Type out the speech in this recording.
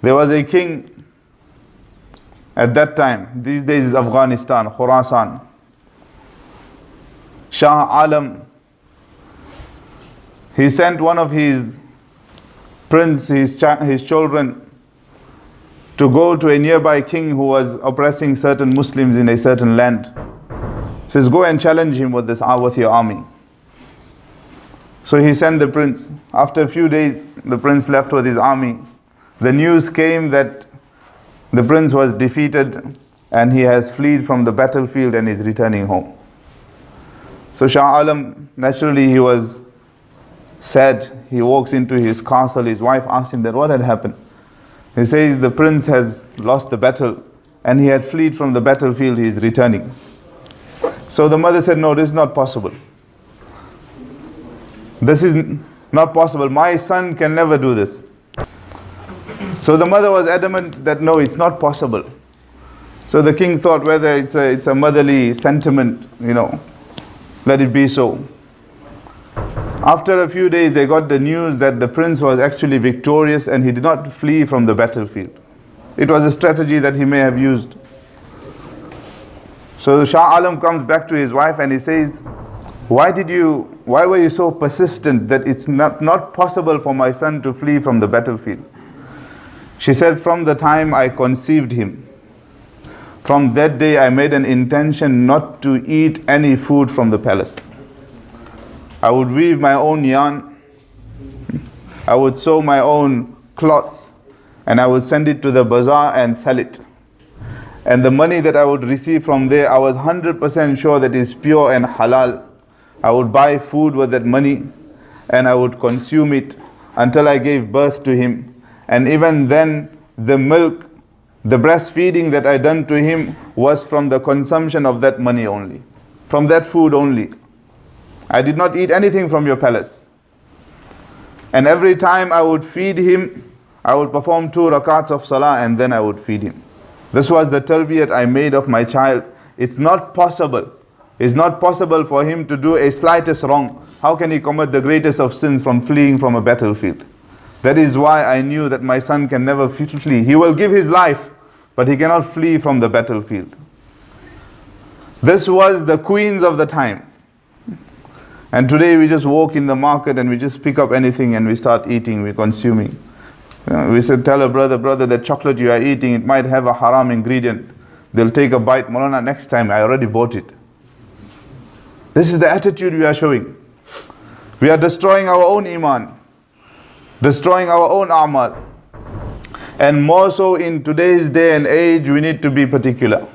There was a king at that time, these days is Afghanistan, Khurasan, Shah Alam. He sent one of his his children, to go to a nearby king who was oppressing certain Muslims in a certain land. He says, go and challenge him with your army. So he sent the prince. After a few days, the prince left with his army. The news came that the prince was defeated and he has fled from the battlefield and is returning home. So Shah Alam, naturally he was sad. He walks into his castle. His wife asked him that what had happened. He says the prince has lost the battle and he had fled from the battlefield. He is returning. So the mother said, no, this is not possible. This is not possible. My son can never do this. So the mother was adamant that no, it's not possible. So the king thought whether it's a motherly sentiment, let it be so. After a few days, they got the news that the prince was actually victorious and he did not flee from the battlefield. It was a strategy that he may have used. So the Shah Alam comes back to his wife and he says, why were you so persistent that it's not possible for my son to flee from the battlefield? She said, from the time I conceived him, from that day I made an intention not to eat any food from the palace. I would weave my own yarn, I would sew my own cloths, and I would send it to the bazaar and sell it. And the money that I would receive from there, I was 100% sure that is pure and halal. I would buy food with that money and I would consume it until I gave birth to him. And even then, the milk, the breastfeeding that I done to him was from the consumption of that money only, from that food only. I did not eat anything from your palace. And every time I would feed him, I would perform 2 rakats of Salah and then I would feed him. This was the tarbiyat I made of my child. It's not possible. It's not possible for him to do a slightest wrong. How can he commit the greatest of sins from fleeing from a battlefield? That is why I knew that my son can never flee. He will give his life, but he cannot flee from the battlefield. This was the queens of the time. And today we just walk in the market and we just pick up anything and we start eating, we're consuming. We said, tell a brother, that chocolate you are eating, it might have a haram ingredient. They'll take a bite. Maulana, next time, I already bought it. This is the attitude we are showing. We are destroying our own iman, destroying our own amal. And more so in today's day and age, we need to be particular.